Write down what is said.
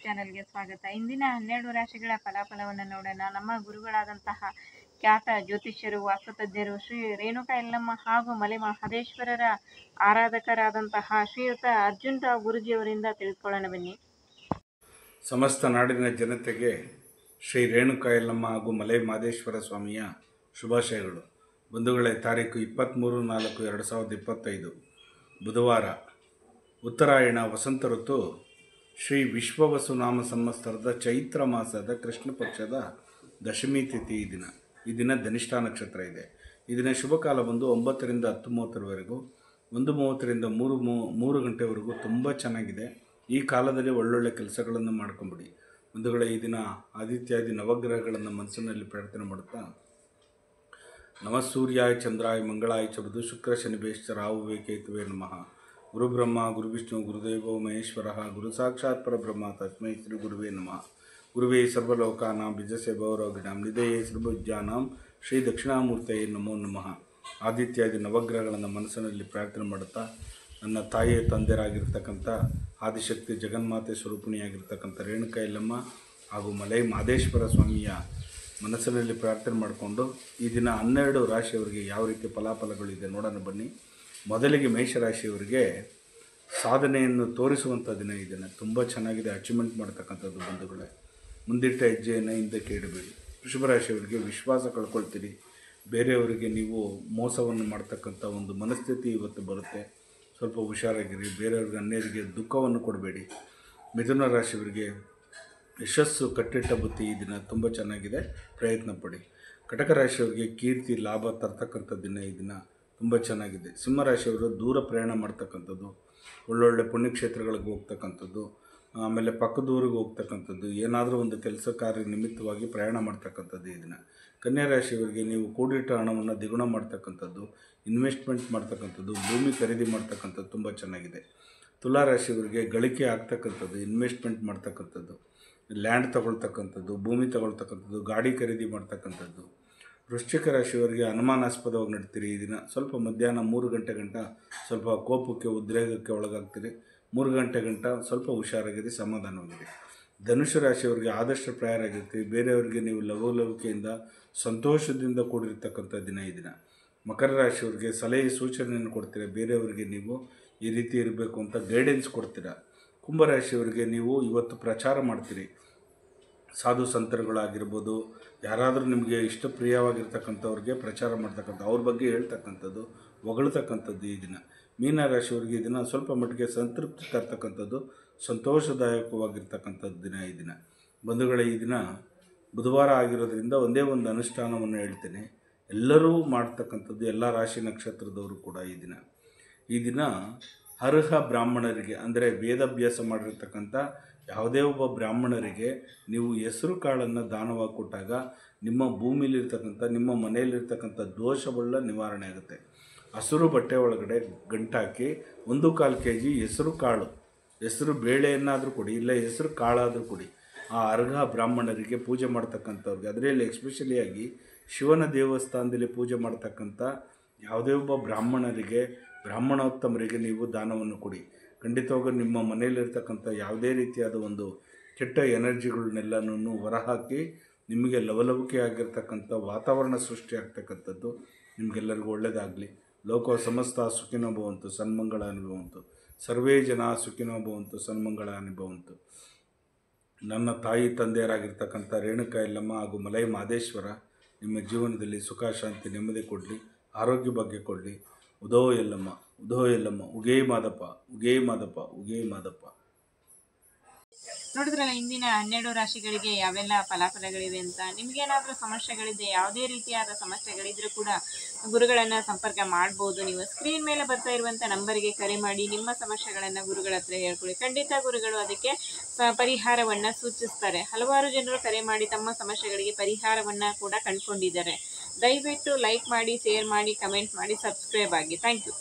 ಚಾನೆಲ್ಗೆ ಸ್ವಾಗತ. ಇಂದಿನ 12 ರಾಶಿಗಳ ಫಲಾಫಲವನ್ನು ನೋಡೋಣ. ನಮ್ಮ ಗುರುಗಳಾದಂತಹ ಖ್ಯಾತ ಜ್ಯೋತಿಷ್ಯರು, ವಾಸ್ತುತಜ್ಞರು, ಶ್ರೀ ರೇಣುಕಾ ಯಲ್ಲಮ್ಮ ಹಾಗೂ ಮಲೆ ಮಹದೇಶ್ವರರ ಆರಾಧಕರಾದಂತಹ ಶ್ರೀಯುತ ಅರ್ಜುನ್ ರಾವ್ ಗುರುಜಿಯವರಿಂದ ತಿಳಿದುಕೊಳ್ಳೋಣ ಬನ್ನಿ. ಸಮಸ್ತ ನಾಡಿನ ಜನತೆಗೆ ಶ್ರೀ ರೇಣುಕಾ ಯಲ್ಲಮ್ಮ ಹಾಗೂ ಮಲೆ ಮಹದೇಶ್ವರ ಸ್ವಾಮಿಯ ಶುಭಾಶಯಗಳು. ಬಂಧುಗಳೇ, ತಾರೀಕು 23/4/2025 ಬುಧವಾರ, ಉತ್ತರಾಯಣ ವಸಂತ ಋತು, ಶ್ರೀ ವಿಶ್ವವಸುನಾಮ ಸಂವತ್ಸರದ ಚೈತ್ರ ಮಾಸದ ಕೃಷ್ಣ ಪಕ್ಷದ ದಶಮಿ ತಿಥಿ. ಈ ದಿನ ಧನಿಷ್ಠಾ ನಕ್ಷತ್ರ ಇದೆ. ಈ ದಿನ ಶುಭ ಕಾಲ ಬಂದು 9 ರಿಂದ 10:30 1:30 ರಿಂದ 3 ಗಂಟೆವರೆಗೂ ತುಂಬ ಚೆನ್ನಾಗಿದೆ. ಈ ಕಾಲದಲ್ಲಿ ಒಳ್ಳೊಳ್ಳೆ ಕೆಲಸಗಳನ್ನು ಮಾಡ್ಕೊಂಬಿಡಿ. ಬಂಧುಗಳೇ, ಈ ದಿನ ಆದಿತ್ಯಾದಿ ನವಗ್ರಹಗಳನ್ನು ಮನಸ್ಸಿನಲ್ಲಿ ಪ್ರಾರ್ಥನೆ ಮಾಡುತ್ತಾ, ನಮಃಸೂರ್ಯಾಯ ಚಂದ್ರಾಯ ಮಂಗಳಾಯ ಚ ಬುಧ ಶುಕ್ರ ಶನಿಭ್ಯಶ್ಚ ರಾಹುವೇ ಕೇತುವೇ ನಮಃ. ಗುರುಬ್ರಹ್ಮ ಗುರುವಿಷ್ಣು ಗುರುದೇವೋ ಮಹೇಶ್ವರ ಗುರು ಸಾಕ್ಷಾತ್ ಪರಬ್ರಹ್ಮ ತಸ್ಮೈ ಶ್ರೀ ಗುರುವೇ ನಮಃ. ಗುರುವೇ ಸರ್ವಲೋಕಾನಾಂ ಬಿಜಸೆ ಭವರೋಗಿಣಾಂ ನಿಧಯೇ ಸರ್ವವಿದ್ಯಾನಾಂ ಶ್ರೀ ದಕ್ಷಿಣಾಮೂರ್ತಯೇ ನಮೋ ನಮಃ. ಆದಿತ್ಯಾದಿ ನವಗ್ರಹಗಳನ್ನು ಮನಸ್ಸಿನಲ್ಲಿ ಪ್ರಾರ್ಥನೆ ಮಾಡುತ್ತಾ, ನನ್ನ ತಾಯಿಯ ತಂದೆರಾಗಿರ್ತಕ್ಕಂಥ ಆದಿಶಕ್ತಿ ಜಗನ್ಮಾತೆ ಸ್ವರೂಪಿಣಿಯಾಗಿರ್ತಕ್ಕಂಥ ರೇಣುಕಾ ಯಲ್ಲಮ್ಮ ಹಾಗೂ ಮಲೆ ಮಹದೇಶ್ವರ ಸ್ವಾಮಿಯ ಮನಸ್ಸಿನಲ್ಲಿ ಪ್ರಾರ್ಥನೆ ಮಾಡಿಕೊಂಡು, ಈ ದಿನ 12 ರಾಶಿಯವರಿಗೆ ಯಾವ ರೀತಿ ಫಲಾಫಲಗಳಿದೆ ನೋಡೋಣ ಬನ್ನಿ. ಮೊದಲಿಗೆ ಮೇಷರಾಶಿಯವರಿಗೆ ಸಾಧನೆಯನ್ನು ತೋರಿಸುವಂಥ ದಿನ. ಈ ದಿನ ತುಂಬ ಚೆನ್ನಾಗಿದೆ, ಅಚೀವ್ಮೆಂಟ್ ಮಾಡ್ತಕ್ಕಂಥದ್ದು. ಬಂಧುಗಳೇ, ಮುಂದಿಟ್ಟ ಹೆಜ್ಜೆಯನ್ನು ಹಿಂದಕ್ಕೆ ಇಡಬೇಡಿ. ವೃಷಭರಾಶಿಯವರಿಗೆ ವಿಶ್ವಾಸ ಕಳ್ಕೊಳ್ತೀರಿ. ಬೇರೆಯವರಿಗೆ ನೀವು ಮೋಸವನ್ನು ಮಾಡ್ತಕ್ಕಂಥ ಒಂದು ಮನಸ್ಥಿತಿ ಇವತ್ತು ಬರುತ್ತೆ. ಸ್ವಲ್ಪ ಹುಷಾರಾಗಿರಿ. ಬೇರೆಯವ್ರಿಗೆ ಅನ್ಯರಿಗೆ ದುಃಖವನ್ನು ಕೊಡಬೇಡಿ. ಮಿಥುನ ರಾಶಿಯವರಿಗೆ ಯಶಸ್ಸು ಕಟ್ಟಿಟ್ಟ ಬುತ್ತಿ. ಈ ದಿನ ತುಂಬ ಚೆನ್ನಾಗಿದೆ, ಪ್ರಯತ್ನ ಪಡಿ. ಕಟಕ ರಾಶಿಯವರಿಗೆ ಕೀರ್ತಿ ಲಾಭ ತರ್ತಕ್ಕಂಥ ದಿನ. ಈ ದಿನ ತುಂಬ ಚೆನ್ನಾಗಿದೆ. ಸಿಂಹರಾಶಿಯವರು ದೂರ ಪ್ರಯಾಣ ಮಾಡ್ತಕ್ಕಂಥದ್ದು, ಒಳ್ಳೊಳ್ಳೆ ಪುಣ್ಯಕ್ಷೇತ್ರಗಳಿಗೆ ಹೋಗ್ತಕ್ಕಂಥದ್ದು, ಆಮೇಲೆ ಪಕ್ಕದೂರಿಗೆ ಹೋಗ್ತಕ್ಕಂಥದ್ದು, ಏನಾದರೂ ಒಂದು ಕೆಲಸ ಕಾರ್ಯ ನಿಮಿತ್ತವಾಗಿ ಪ್ರಯಾಣ ಮಾಡ್ತಕ್ಕಂಥದ್ದು ಈ ದಿನ. ಕನ್ಯಾ ರಾಶಿಯವರಿಗೆ ನೀವು ಕೂಡಿಟ್ಟ ಹಣವನ್ನು ದ್ವಿಗುಣ ಮಾಡ್ತಕ್ಕಂಥದ್ದು, ಇನ್ವೆಸ್ಟ್ಮೆಂಟ್ ಮಾಡ್ತಕ್ಕಂಥದ್ದು, ಭೂಮಿ ಖರೀದಿ ಮಾಡ್ತಕ್ಕಂಥದ್ದು ತುಂಬ ಚೆನ್ನಾಗಿದೆ. ತುಲಾ ರಾಶಿಯವರಿಗೆ ಗಳಿಕೆ ಆಗ್ತಕ್ಕಂಥದ್ದು, ಇನ್ವೆಸ್ಟ್ಮೆಂಟ್ ಮಾಡ್ತಕ್ಕಂಥದ್ದು, ಲ್ಯಾಂಡ್ ತಗೊಳ್ತಕ್ಕಂಥದ್ದು, ಭೂಮಿ ತಗೊಳ್ತಕ್ಕಂಥದ್ದು, ಗಾಡಿ ಖರೀದಿ ಮಾಡ್ತಕ್ಕಂಥದ್ದು. ವೃಶ್ಚಿಕ ರಾಶಿಯವರಿಗೆ ಅನುಮಾನಾಸ್ಪದವಾಗಿ ನಡ್ತೀರಿ. ಈ ದಿನ ಸ್ವಲ್ಪ ಮಧ್ಯಾಹ್ನ 3 ಗಂಟೆ ಗಂಟ ಸ್ವಲ್ಪ ಕೋಪಕ್ಕೆ ಉದ್ರೇಕಕ್ಕೆ ಒಳಗಾಗ್ತೀರಿ. 3 ಗಂಟೆ ಗಂಟ ಸ್ವಲ್ಪ ಹುಷಾರಾಗಿರಿ, ಸಮಾಧಾನವಾಗಿರಿ. ಧನುಷು ರಾಶಿಯವರಿಗೆ ಆದಷ್ಟು ಪ್ರಯಾರಾಗಿರ್ತೀರಿ. ಬೇರೆಯವರಿಗೆ ನೀವು ಲವಲವಿಕೆಯಿಂದ ಸಂತೋಷದಿಂದ ಕೂಡಿರ್ತಕ್ಕಂಥ ದಿನ ಈ ದಿನ. ಮಕರ ರಾಶಿಯವರಿಗೆ ಸಲಹೆ ಸೂಚನೆಯನ್ನು ಕೊಡ್ತೀರಾ. ಬೇರೆಯವರಿಗೆ ನೀವು ಈ ರೀತಿ ಇರಬೇಕು ಅಂತ ಗೈಡೆನ್ಸ್ ಕೊಡ್ತೀರಾ. ಕುಂಭರಾಶಿಯವರಿಗೆ ನೀವು ಇವತ್ತು ಪ್ರಚಾರ ಮಾಡ್ತೀರಿ. ಸಾಧು ಸಂತರುಗಳಾಗಿರ್ಬೋದು, ಯಾರಾದರೂ ನಿಮಗೆ ಇಷ್ಟಪ್ರಿಯವಾಗಿರ್ತಕ್ಕಂಥವ್ರಿಗೆ ಪ್ರಚಾರ ಮಾಡ್ತಕ್ಕಂಥ, ಅವ್ರ ಬಗ್ಗೆ ಹೇಳ್ತಕ್ಕಂಥದ್ದು, ಹೊಗಳ್ತಕ್ಕಂಥದ್ದು ಈ ದಿನ. ಮೀನರಾಶಿಯವರಿಗೆ ಈ ದಿನ ಸ್ವಲ್ಪ ಮಟ್ಟಿಗೆ ಸಂತೃಪ್ತಿ ತರ್ತಕ್ಕಂಥದ್ದು, ಸಂತೋಷದಾಯಕವಾಗಿರ್ತಕ್ಕಂಥದ್ದು ದಿನ ಈ ದಿನ. ಬಂಧುಗಳೇ, ಈ ದಿನ ಬುಧವಾರ ಆಗಿರೋದ್ರಿಂದ ಒಂದೇ ಒಂದು ಅನುಷ್ಠಾನವನ್ನು ಹೇಳ್ತೇನೆ. ಎಲ್ಲರೂ ಮಾಡ್ತಕ್ಕಂಥದ್ದು, ಎಲ್ಲ ರಾಶಿ ನಕ್ಷತ್ರದವರು ಕೂಡ ಈ ದಿನ ಅರ್ಹ ಬ್ರಾಹ್ಮಣರಿಗೆ, ಅಂದರೆ ವೇದಾಭ್ಯಾಸ ಮಾಡಿರ್ತಕ್ಕಂಥ ಯಾವುದೇ ಒಬ್ಬ ಬ್ರಾಹ್ಮಣರಿಗೆ ನೀವು ಹೆಸರು ಕಾಳನ್ನು ದಾನವಾಗಿ ಕೊಟ್ಟಾಗ ನಿಮ್ಮ ಭೂಮಿಲಿರ್ತಕ್ಕಂಥ, ನಿಮ್ಮ ಮನೆಯಲ್ಲಿರ್ತಕ್ಕಂಥ ದೋಷಗಳೆಲ್ಲ ನಿವಾರಣೆ ಆಗುತ್ತೆ. ಹಸಿರು ಬಟ್ಟೆ ಒಳಗಡೆ ಗಂಟಾಕಿ 1/4 kg ಹೆಸರು ಕಾಳು, ಹೆಸರು ಬೇಳೆಯನ್ನಾದರೂ ಕೊಡಿ, ಇಲ್ಲ ಹೆಸರು ಕಾಳಾದರೂ ಕೊಡಿ. ಆ ಅರ್ಹ ಬ್ರಾಹ್ಮಣರಿಗೆ ಪೂಜೆ ಮಾಡ್ತಕ್ಕಂಥವ್ರಿಗೆ, ಅದರಲ್ಲಿ ಎಸ್ಪೆಷಲಿಯಾಗಿ ಶಿವನ ದೇವಸ್ಥಾನದಲ್ಲಿ ಪೂಜೆ ಮಾಡ್ತಕ್ಕಂಥ ಯಾವುದೇ ಒಬ್ಬ ಬ್ರಾಹ್ಮಣರಿಗೆ, ಬ್ರಾಹ್ಮಣೋತ್ತಮರಿಗೆ ನೀವು ದಾನವನ್ನು ಕೊಡಿ. ಖಂಡಿತವಾಗೂ ನಿಮ್ಮ ಮನೆಯಲ್ಲಿರ್ತಕ್ಕಂಥ ಯಾವುದೇ ರೀತಿಯಾದ ಒಂದು ಕೆಟ್ಟ ಎನರ್ಜಿಗಳನ್ನೆಲ್ಲನೂ ಹೊರಹಾಕಿ ನಿಮಗೆ ಲವಲವಿಕೆ ಆಗಿರ್ತಕ್ಕಂಥ ವಾತಾವರಣ ಸೃಷ್ಟಿ ಆಗ್ತಕ್ಕಂಥದ್ದು. ನಿಮಗೆಲ್ಲರಿಗೂ ಒಳ್ಳೆಯದಾಗಲಿ. ಲೋಕ ಸಮಸ್ತ ಸುಖಿನೋ ಭವಂತು, ಸನ್ಮಂಗಳ ಅನುಭವಂತು. ಸರ್ವೇ ಜನ ಸುಖಿನೋ ಭವಂತು, ಸನ್ಮಂಗಳ ಅನುಭವಂತು. ನನ್ನ ತಾಯಿ ತಂದೆಯರಾಗಿರ್ತಕ್ಕಂಥ ರೇಣುಕಾ ಯಲ್ಲಮ್ಮ ಹಾಗೂ ಮಲೆ ಮಹದೇಶ್ವರ ನಿಮ್ಮ ಜೀವನದಲ್ಲಿ ಸುಖ ಶಾಂತಿ ನೆಮ್ಮದಿ ಕೊಡಲಿ, ಆರೋಗ್ಯ ಬಗ್ಗೆ ಕೊಡಲಿ. ಉದೋ ಯಲ್ಲಮ್ಮ, ಉದೋ ಯಲ್ಲಮ್ಮ, ಉಗೇ ಮಾದಪ್ಪ, ಉಗೇ ಮಾದಪ್ಪ, ಉಗೇ ಮಾದಪ್ಪ. ನೋಡಿದ್ರಲ್ಲ ಇಂದಿನ 12 ರಾಶಿಗಳಿಗೆ ಯಾವೆಲ್ಲ ಫಲಾಫಲಗಳಿವೆ ಅಂತ. ನಿಮಗೇನಾದರೂ ಸಮಸ್ಯೆಗಳಿದೆ, ಯಾವುದೇ ರೀತಿಯಾದ ಸಮಸ್ಯೆಗಳಿದ್ರೂ ಕೂಡ ಗುರುಗಳನ್ನು ಸಂಪರ್ಕ ಮಾಡ್ಬೋದು. ನೀವು ಸ್ಕ್ರೀನ್ ಮೇಲೆ ಬರ್ತಾ ಇರುವಂಥ ನಂಬರಿಗೆ ಕರೆ ಮಾಡಿ ನಿಮ್ಮ ಸಮಸ್ಯೆಗಳನ್ನು ಗುರುಗಳ ಹತ್ರ ಹೇಳ್ಕೊಳ್ಳಿ. ಖಂಡಿತ ಗುರುಗಳು ಅದಕ್ಕೆ ಪರಿಹಾರವನ್ನು ಸೂಚಿಸ್ತಾರೆ. ಹಲವಾರು ಜನರು ಕರೆ ಮಾಡಿ ತಮ್ಮ ಸಮಸ್ಯೆಗಳಿಗೆ ಪರಿಹಾರವನ್ನು ಕೂಡ ಕಂಡುಕೊಂಡಿದ್ದಾರೆ. ದಯವಿಟ್ಟು ಲೈಕ್ ಮಾಡಿ, ಶೇರ್ ಮಾಡಿ, ಕಮೆಂಟ್ ಮಾಡಿ, ಸಬ್ಸ್ಕ್ರೈಬ್ ಆಗಿ. Thank you.